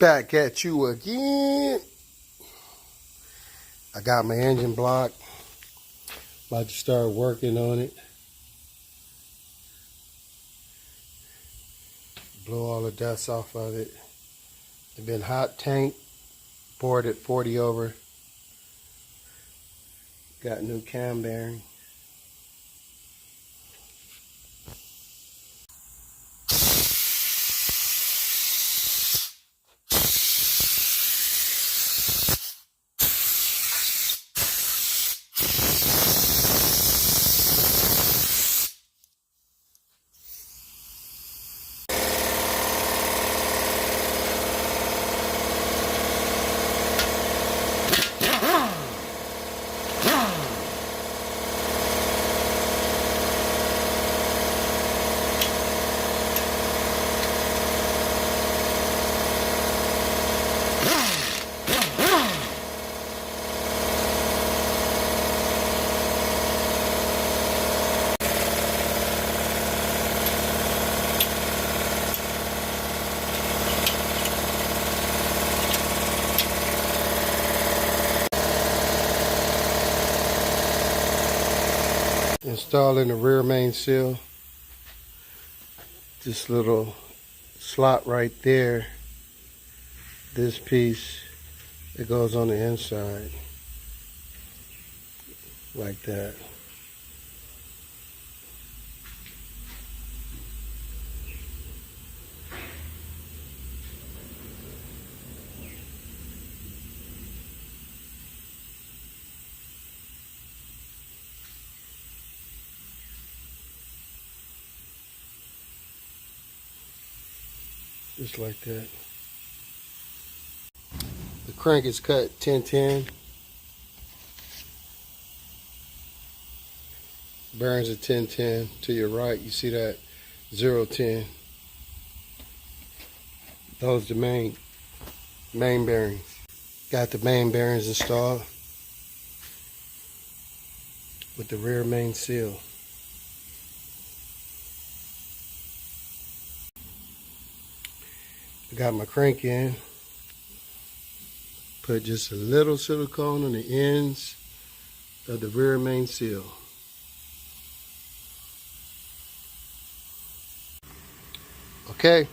Back at you again. I got my engine block. About to start working on it. Blow all the dust off of it. It's been hot tank. Bored at 40 over. Got new cam bearing. Installing the rear main seal. This little slot right there. This piece, it goes on the inside. Like that. Just like that. The crank is cut 10-10. Bearings are 10-10. To your right, you see that 0-10. Those are the main bearings. Got the main bearings installed with the rear main seal. I got my crank in. Put just a little silicone on the ends of the rear main seal. Okay,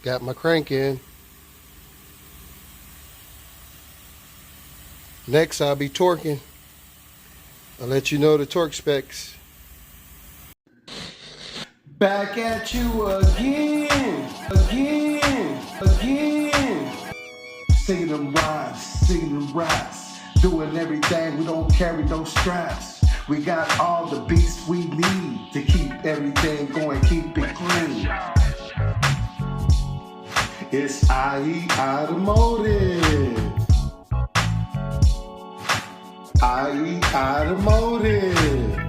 got my crank in. Next, I'll be torquing. I'll let you know the torque specs. Back at you again. Singing them rhymes, doing everything, we don't carry no straps. We got all the beats we need to keep everything going, keep it clean. It's IE Automotive. IE Automotive.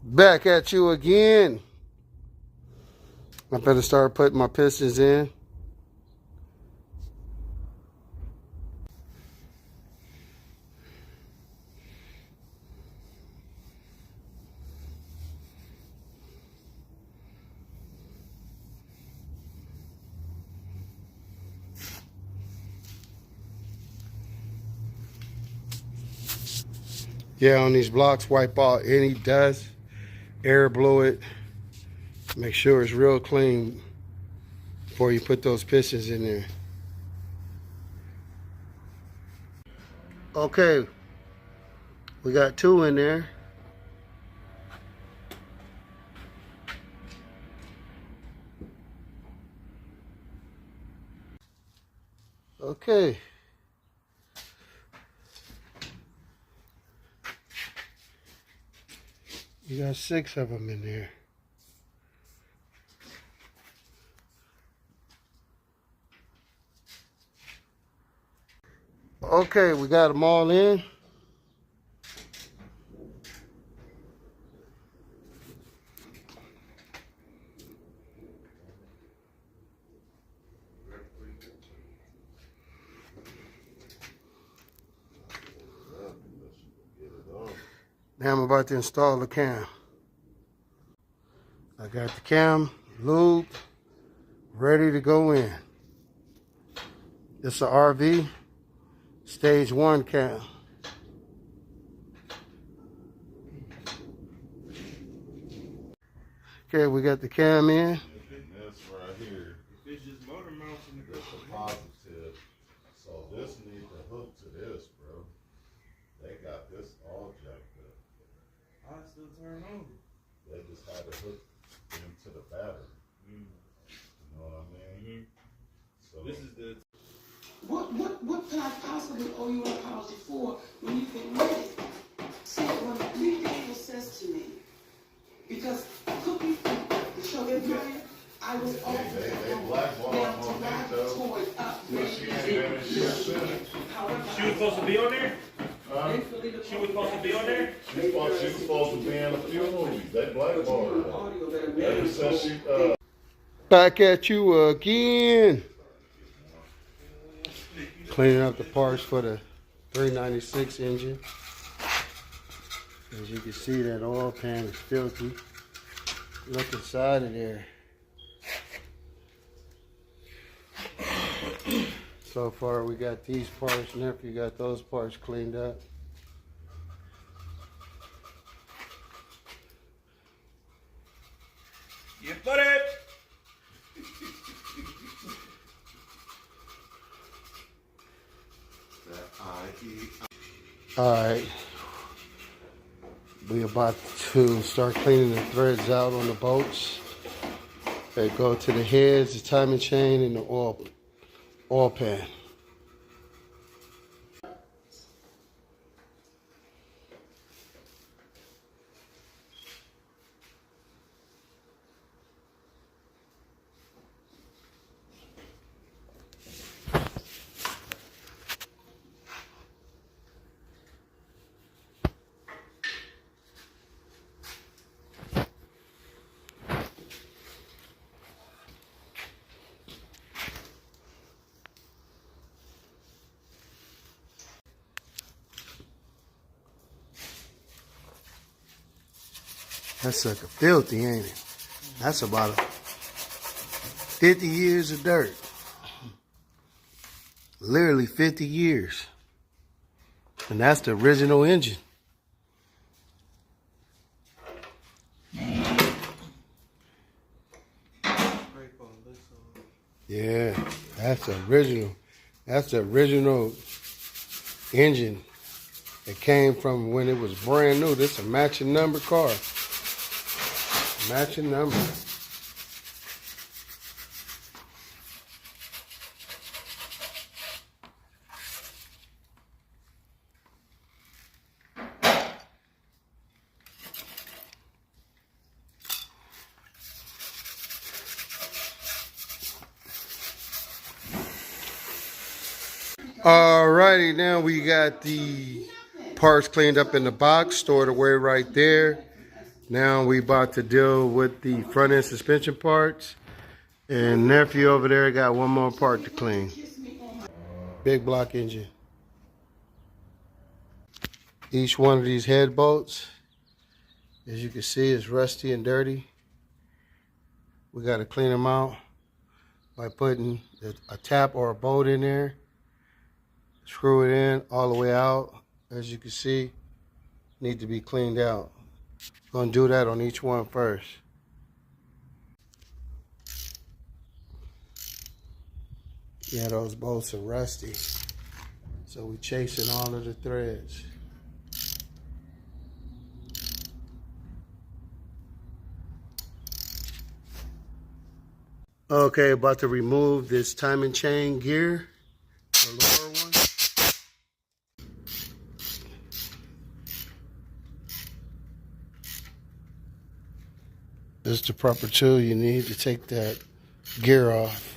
Back at you again. I better start putting my pistons in. Yeah, on these blocks, wipe out any dust, air blow it. Make sure it's real clean before you put those pistons in there. Okay, we got 2 in there. Okay. You got 6 of them in there. Okay, we got them all in. Now I'm about to install the cam. I got the cam lubed, ready to go in. It's a RV stage 1 cam. Okay, we got the cam in. This right here. It's just motor mounting the positive. So this needs to hook to this, bro. They got this all jacked up. I still turn on. They just had to hook into the battery. You know what I mean? So this is the. What could I possibly owe you an apology for when you can read it? See, when Lee Daniel says to me, because Cookie, the show employer, I was offered They blackballed now to on ride me, the though. toy up. She However, She was supposed to be on there? She was supposed to be on there? was supposed to be in a few movies. They blackballed her. Ever since she Back at you again. Cleaning up the parts for the 396 engine. As you can see, that oil pan is filthy. Look inside of there. So far we got these parts, nephew got those parts cleaned up. You put it! Alright. We about to start cleaning the threads out on the bolts. They go to the heads, the timing chain, and the oil pan. That sucker filthy, ain't it? That's about 50 years of dirt. Literally 50 years. And that's the original engine. Yeah, that's the original. That's the original engine. It came from when it was brand new. This is a matching number car. Matching number. Alrighty, now we got the parts cleaned up in the box, stored away right there. Now we about to deal with the front end suspension parts. And nephew over there got one more part to clean. Big block engine. Each one of these head bolts, as you can see, is rusty and dirty. We got to clean them out by putting a tap or a bolt in there. Screw it in all the way out. As you can see, need to be cleaned out. Gonna do that on each one first. Yeah, those bolts are rusty. So we're chasing all of the threads. Okay, about to remove this timing chain gear, the lower one. This is the proper tool you need to take that gear off.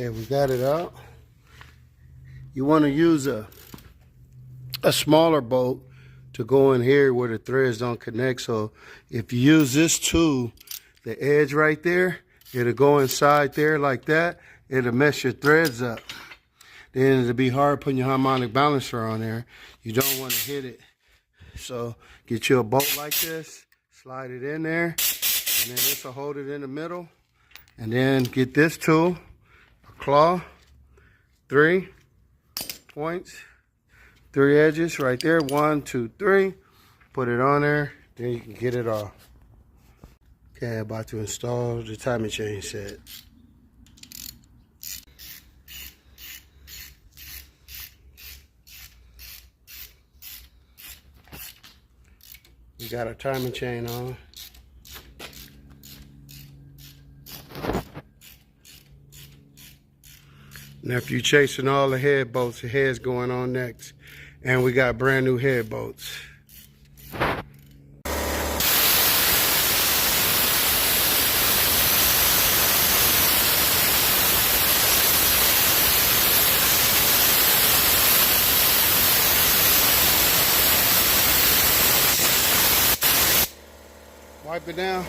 Okay, we got it out. You want to use a smaller bolt to go in here where the threads don't connect. So if you use this tool, the edge right there, it'll go inside there like that. It'll mess your threads up. Then it'll be hard putting your harmonic balancer on there. You don't want to hit it. So get you a bolt like this, slide it in there, and then this will hold it in the middle. And then get this tool, a claw, 3 points, 3 edges right there, 1, 2, 3. Put it on there, then you can get it off. Okay, about to install the timing chain set. We got our timing chain on. Now if you're chasing all the head bolts, the head's going on next. And we got brand new head bolts. Wipe it down.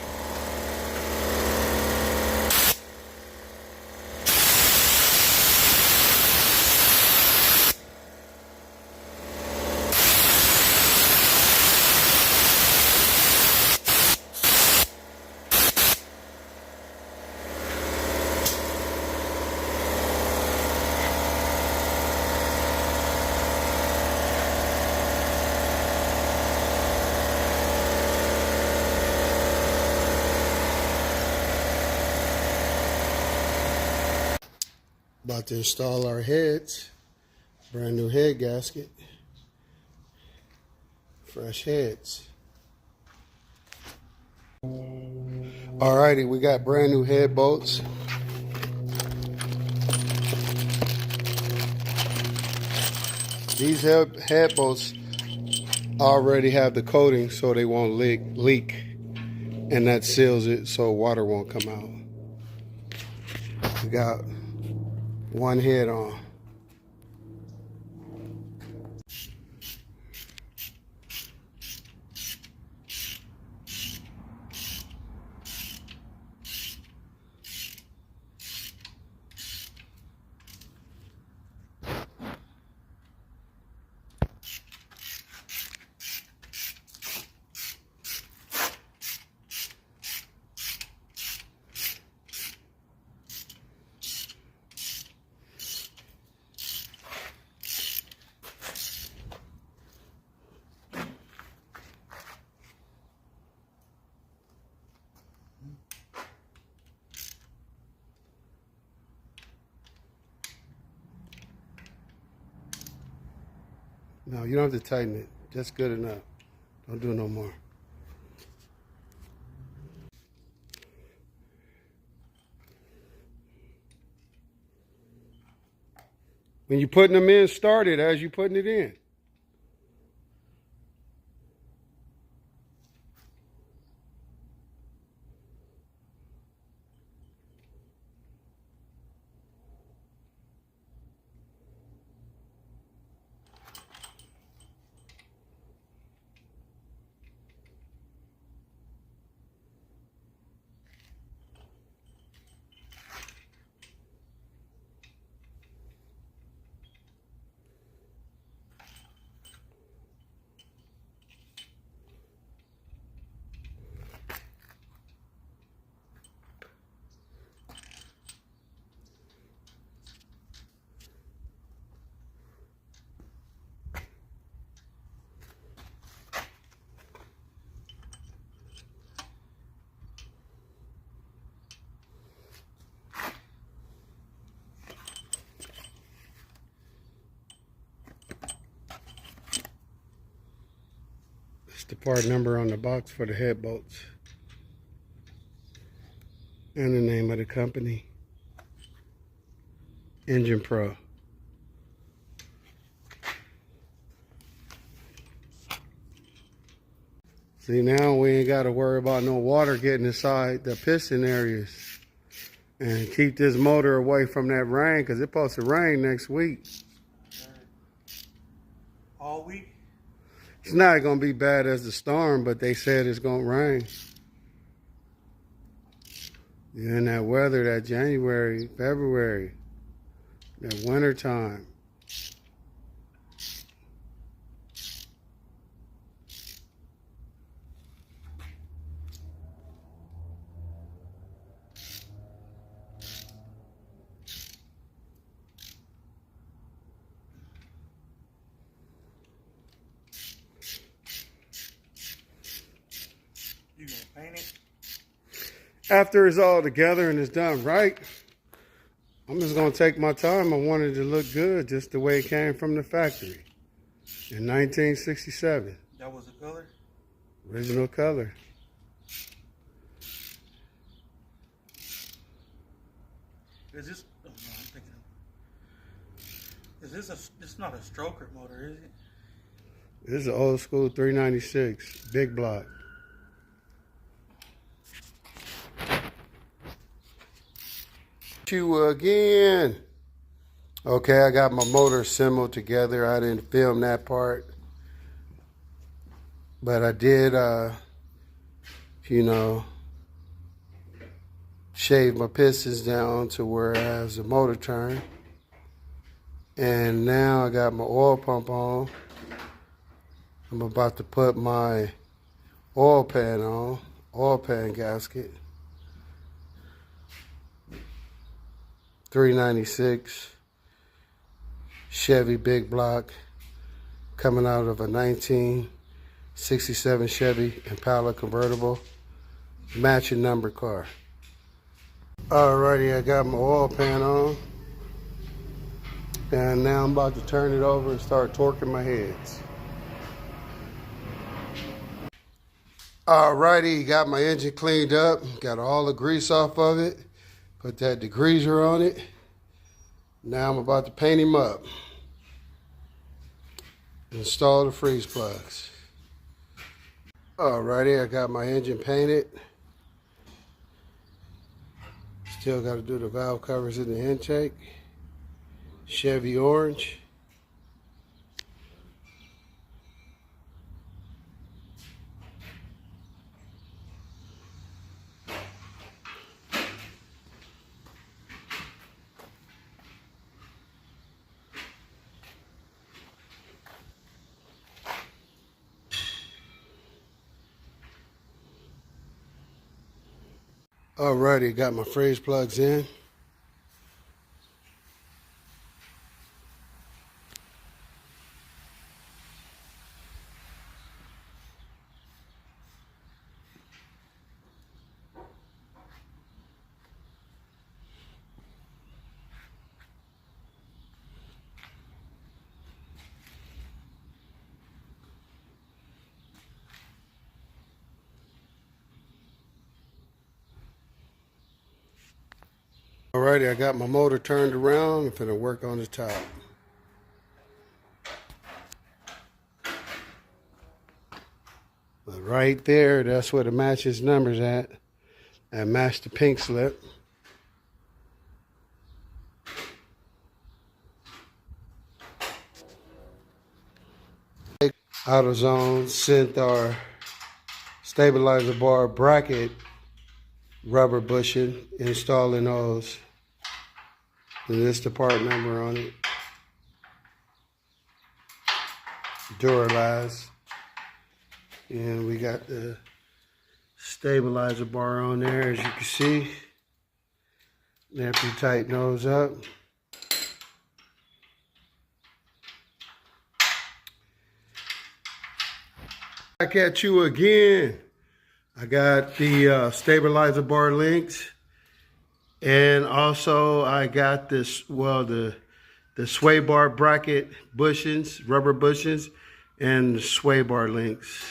About to install our heads. Brand new head gasket. Fresh heads. Alrighty, we got brand new head bolts. These head bolts already have the coating so they won't leak. And that seals it so water won't come out. We got one head on. No, you don't have to tighten it. Just good enough. Don't do no more. When you're putting them in, start it as you're putting it in. The part number on the box for the head bolts and the name of the company, Engine Pro. See, now we ain't got to worry about no water getting inside the piston areas and keep this motor away from that rain, because it's supposed to rain next week. All week? It's not going to be bad as the storm, but they said it's going to rain. In that weather, that January, February, that winter time. You gonna paint it? After it's all together and it's done right, I'm just going to take my time. I wanted it to look good just the way it came from the factory in 1967. That was the color? Original color. Is this, oh no, I'm thinking, is this it's not a stroker motor, is it? This is an old school 396, big block. You again. Okay, I got my motor assembled together. I didn't film that part, but I did, you know, shave my pistons down to where it has the motor turn. And now I got my oil pump on. I'm about to put my oil pan on, oil pan gasket. 396 Chevy big block, coming out of a 1967 Chevy Impala convertible, matching number car. Alrighty, I got my oil pan on, and now I'm about to turn it over and start torquing my heads. Alrighty, got my engine cleaned up, got all the grease off of it. Put that degreaser on it. Now I'm about to paint him up. Install the freeze plugs. Alrighty, I got my engine painted. Still got to do the valve covers in the intake. Chevy orange. Alrighty, got my freeze plugs in. Alrighty, I got my motor turned around. I'm finna work on the top. But right there, that's where the matches numbers at. And match the pink slip. AutoZone sent our stabilizer bar bracket rubber bushing, installing those. And this the part number on it. Duralast. And we got the stabilizer bar on there, as you can see. And after you tighten those up, back at you again. I got the stabilizer bar links, and also I got this, well, the sway bar bracket bushings, rubber bushings, and the sway bar links.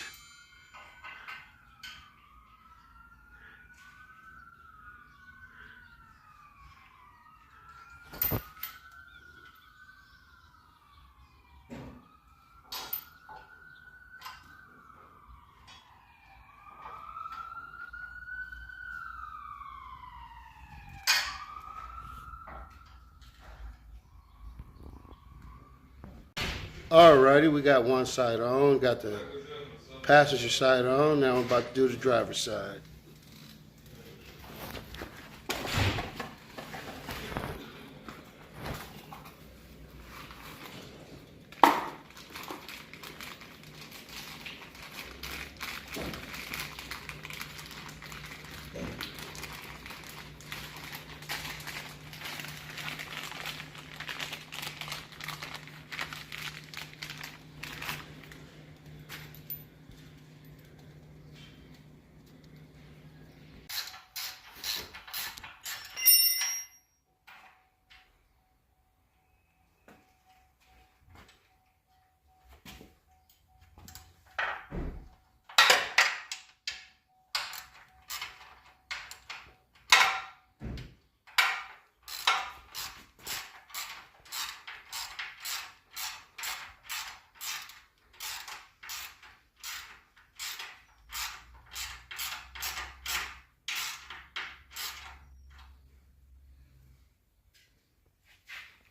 Alrighty, we got one side on, got the passenger side on. Now I'm about to do the driver's side.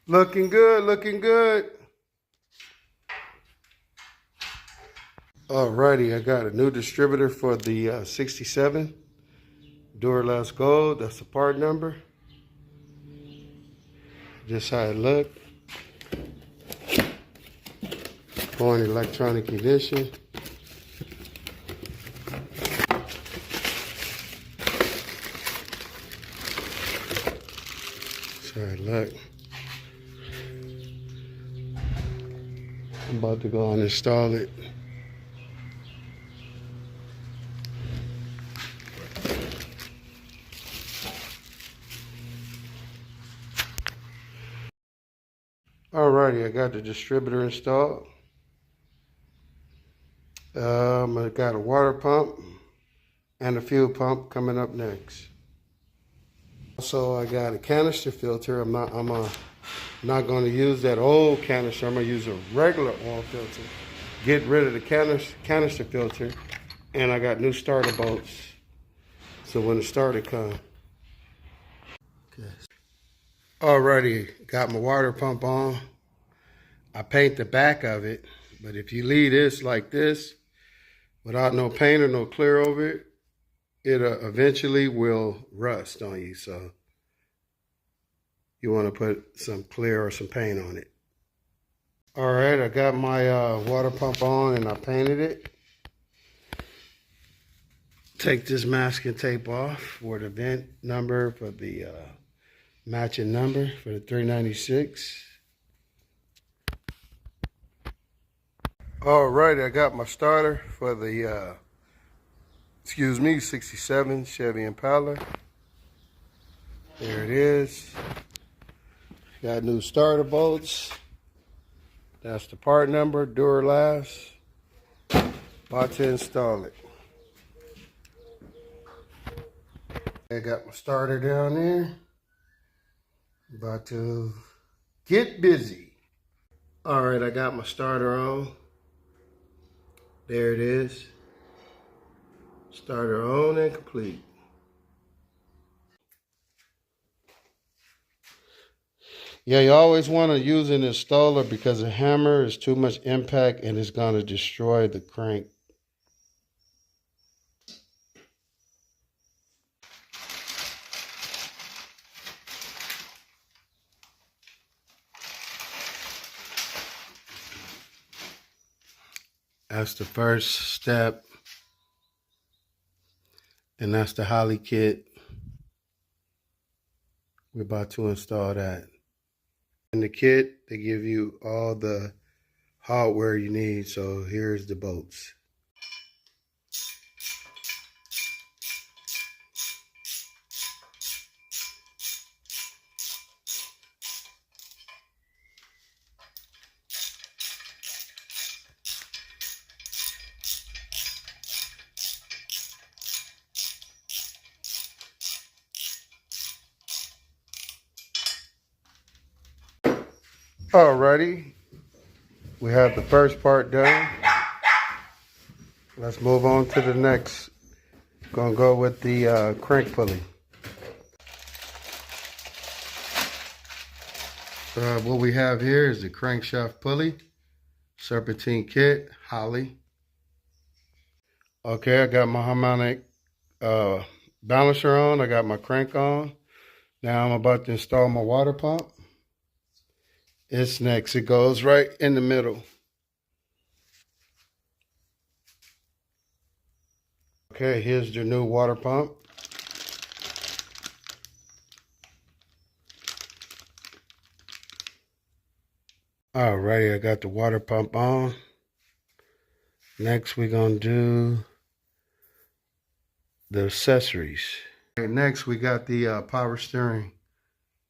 Looking good, looking good. Alrighty, I got a new distributor for the 67 Duralast Gold. That's the part number. Just how it looked. Going electronic ignition. So it look. I'm about to go and install it. Alrighty, I got the distributor installed. I got a water pump and a fuel pump coming up next. Also, I got a canister filter. I'm not going to use that old canister. I'm going to use a regular oil filter. Get rid of the canister filter, and I got new starter bolts. So when the starter comes. Okay. Alrighty, got my water pump on. I paint the back of it, but if you leave this like this, without no paint or no clear over it, it eventually will rust on you. So you want to put some clear or some paint on it. All right, I got my water pump on and I painted it. Take this masking tape off for the vent number, for the matching number for the 396. All right, I got my starter for the 67 Chevy Impala. There it is. Got new starter bolts. That's the part number, Duralast. About to install it. I got my starter down there. About to get busy. All right, I got my starter on. There it is. Starter on and complete. Yeah, you always want to use an installer because a hammer is too much impact and it's going to destroy the crank. That's the first step. And that's the Holly kit. We're about to install that. In the kit, they give you all the hardware you need. So here's the bolts. Alrighty, we have the first part done. Let's move on to the next. Gonna go with the crank pulley. What we have here is the crankshaft pulley. serpentine kit, Holly. Okay, I got my harmonic balancer on. I got my crank on. Now I'm about to install my water pump. It's next. It goes right in the middle. Okay, here's the new water pump. Alrighty, I got the water pump on. Next, we're gonna do the accessories. Okay, next, we got the power steering.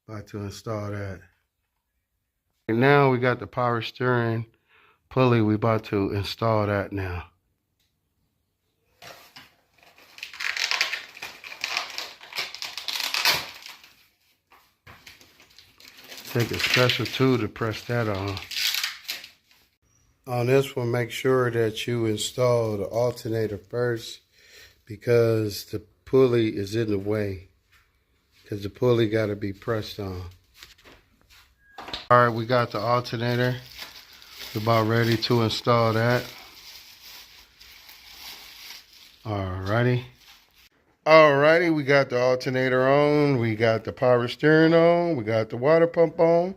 About to install that. And now we got the power steering pulley. We about to install that now. Take a special tool to press that on. On this one, make sure that you install the alternator first because the pulley is in the way. Because the pulley got to be pressed on. All right, we got the alternator. We're about ready to install that. Alrighty. Alrighty, we got the alternator on. We got the power steering on. We got the water pump on.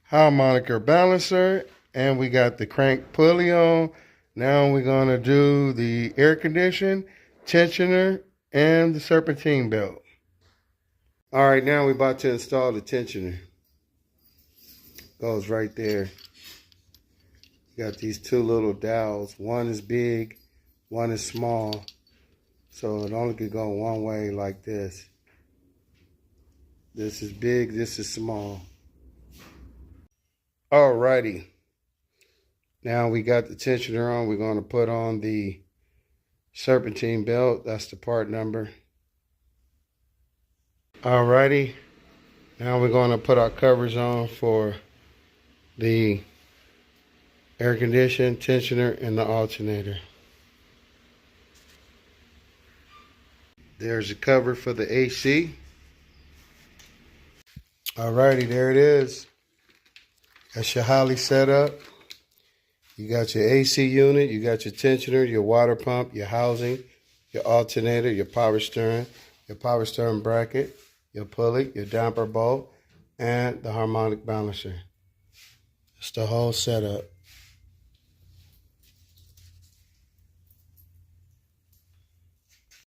Harmonic balancer. And we got the crank pulley on. Now we're going to do the air condition, tensioner, and the serpentine belt. All right, now we're about to install the tensioner. Goes right there. You got these two little dowels. One is big, one is small. So it only could go one way like this. This is big, this is small. Alrighty. Now we got the tensioner on. We're going to put on the serpentine belt. That's the part number. Alrighty. Now we're going to put our covers on for the air condition, tensioner, and the alternator. There's a cover for the AC. Alrighty, there it is. That's your Holly setup. You got your AC unit, you got your tensioner, your water pump, your housing, your alternator, your power steering bracket, your pulley, your damper bolt, and the harmonic balancer. It's the whole setup.